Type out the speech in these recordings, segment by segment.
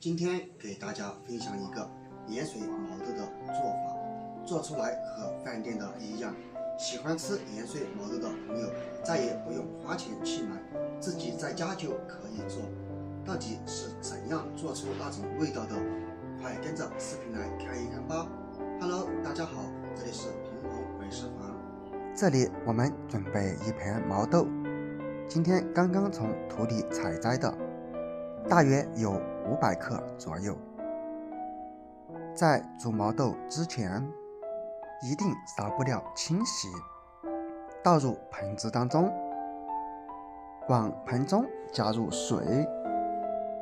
今天给大家分享一个盐水毛豆的做法，做出来和饭店的一样。喜欢吃盐水毛豆的朋友，再也不用花钱去买，自己在家就可以做。到底是怎样做出那种味道的？快跟着视频来看一看吧。Hello， 大家好，这里是鹏鹏美食房。这里我们准备一盘毛豆，今天刚刚从土里采摘的，大约有500克左右。在煮毛豆之前，一定少不了清洗。倒入盆子当中，往盆中加入水，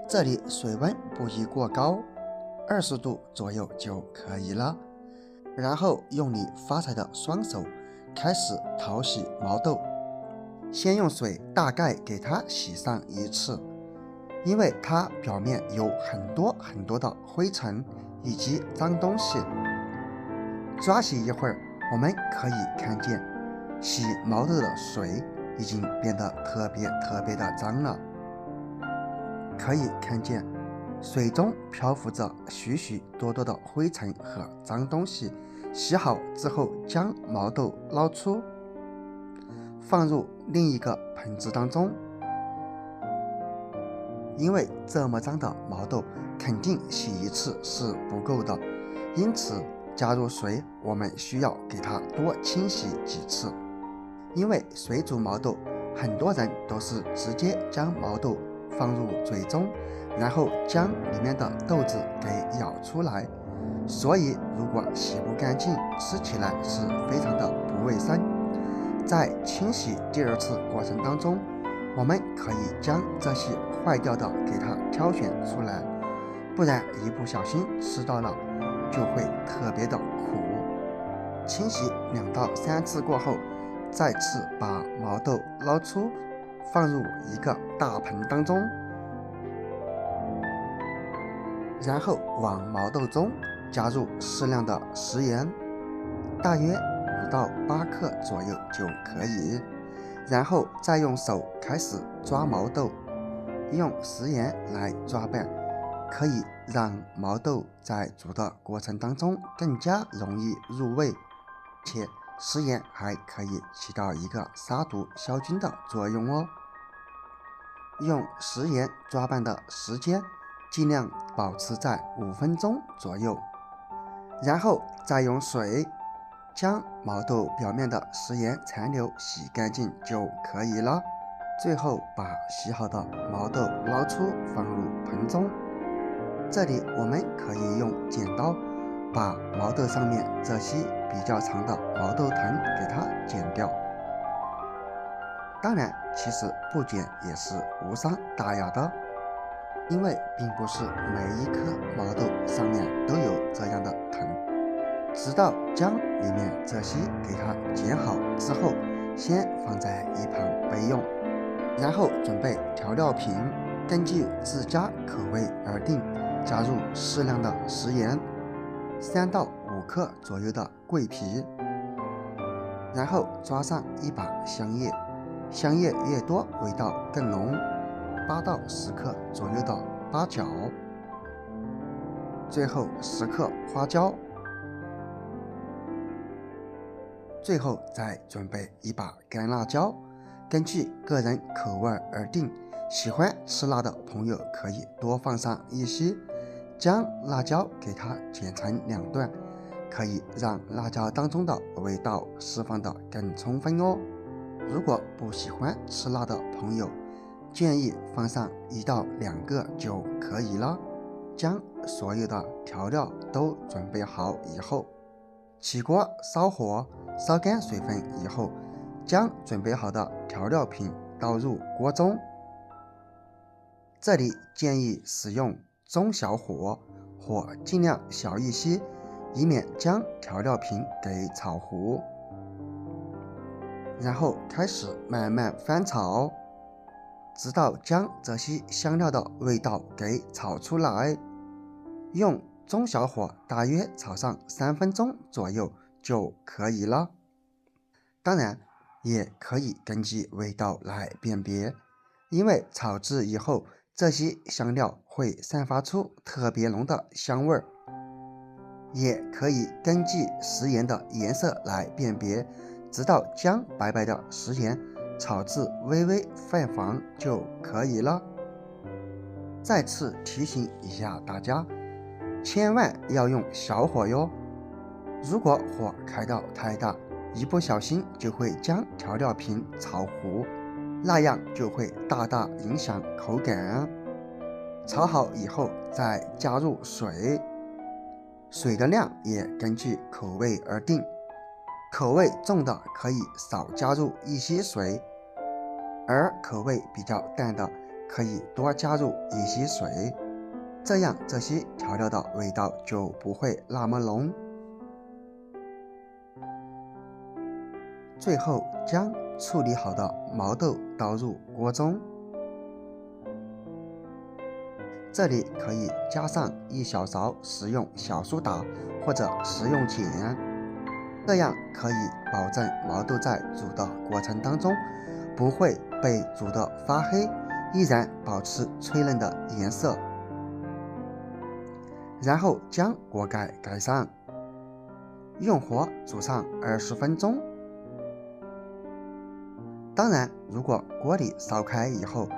这里水温不宜过高，20度左右就可以了。然后用你发财的双手开始淘洗毛豆，先用水大概给它洗上一次，因为它表面有很多的灰尘以及脏东西。抓洗一会儿，我们可以看见洗毛豆的水已经变得特别的脏了，可以看见水中漂浮着许多的灰尘和脏东西。洗好之后，将毛豆捞出，放入另一个盆子当中。因为这么脏的毛豆肯定洗一次是不够的，因此加入水，我们需要给它多清洗几次。因为水煮毛豆，很多人都是直接将毛豆放入嘴中，然后将里面的豆子给舀出来，所以如果洗不干净，吃起来是非常的不卫生。在清洗第2次过程当中，我们可以将这些坏掉的给它挑选出来，不然一不小心吃到了就会特别的苦。清洗2到3次过后，再次把毛豆捞出，放入一个大盆当中，然后往毛豆中加入适量的食盐，大约5到8克左右就可以。然后再用手开始抓毛豆，用食盐来抓拌，可以让毛豆在煮的过程当中更加容易入味，且食盐还可以起到一个杀毒消菌的作用哦。用食盐抓拌的时间尽量保持在5分钟左右，然后再用水将毛豆表面的食盐残留洗干净就可以了。最后把洗好的毛豆捞出，放入盆中。这里我们可以用剪刀把毛豆上面这些比较长的毛豆藤给它剪掉。当然，其实不剪也是无伤大雅的，因为并不是每一颗毛豆上面都有这样的藤。直到将里面这些给它剪好之后，先放在一旁备用。然后准备调料瓶，根据自家口味而定，加入适量的食盐，3到5克左右的桂皮，然后抓上一把香叶，香叶越多味道更浓，8到10克左右的八角，最后10克花椒，最后再准备一把干辣椒，根据个人口味而定，喜欢吃辣的朋友可以多放上一些。将辣椒给它剪成2段，可以让辣椒当中的味道释放得更充分哦。如果不喜欢吃辣的朋友，建议放上1到2个就可以了。将所有的调料都准备好以后，起锅烧火，烧干水分以后，将准备好的调料品倒入锅中。这里建议使用中小火，火尽量小一些，以免将调料品给炒糊。然后开始慢慢翻炒，直到将这些香料的味道给炒出来。用中小火大约炒上3分钟左右就可以了。当然也可以根据味道来辨别，因为炒制以后这些香料会散发出特别浓的香味儿。也可以根据食盐的颜色来辨别，直到将白白的食盐炒至微微泛黄就可以了。再次提醒一下大家，千万要用小火哟，如果火开到太大，一不小心就会将调料瓶炒糊，那样就会大大影响口感。炒好以后再加入水，水的量也根据口味而定，口味重的可以少加入一些水，而口味比较淡的可以多加入一些水，这样这些调料的味道就不会那么浓。最后将处理好的毛豆倒入锅中，这里可以加上1小勺食用小苏打或者食用碱，这样可以保证毛豆在煮的过程当中不会被煮得发黑，依然保持脆嫩的颜色。然后将锅盖盖上，用火煮上20分钟。当然，如果锅里烧开以后，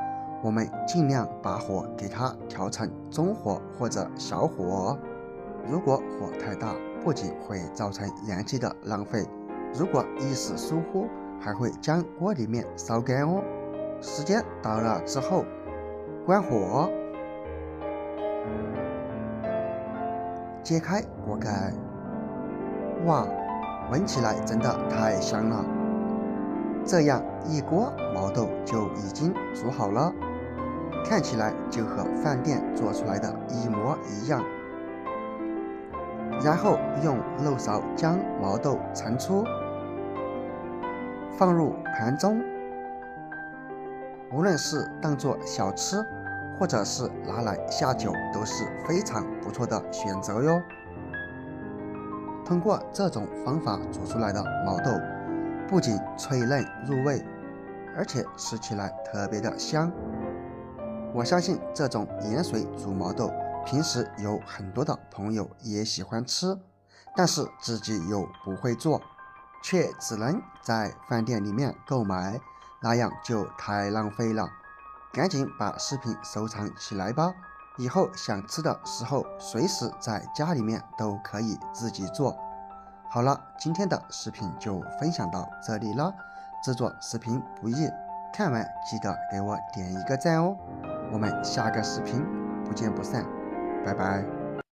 我们尽量把火给它调成中火或者小火。如果火太大，不仅会造成燃气的浪费，如果一时疏忽，还会将锅里面烧干哦。时间到了之后，关火，揭开锅盖，哇，闻起来真的太香了。这样一锅毛豆就已经煮好了，看起来就和饭店做出来的一模一样。然后用漏勺将毛豆盛出，放入盘中，无论是当做小吃，或者是拿来下酒，都是非常不错的选择哟。通过这种方法煮出来的毛豆，不仅脆嫩入味，而且吃起来特别的香。我相信这种盐水煮毛豆，平时有很多的朋友也喜欢吃，但是自己又不会做，却只能在饭店里面购买，那样就太浪费了。赶紧把视频收藏起来吧，以后想吃的时候，随时在家里面都可以自己做。好了，今天的视频就分享到这里了。制作视频不易，看完记得给我点一个赞哦。我们下个视频不见不散，拜拜。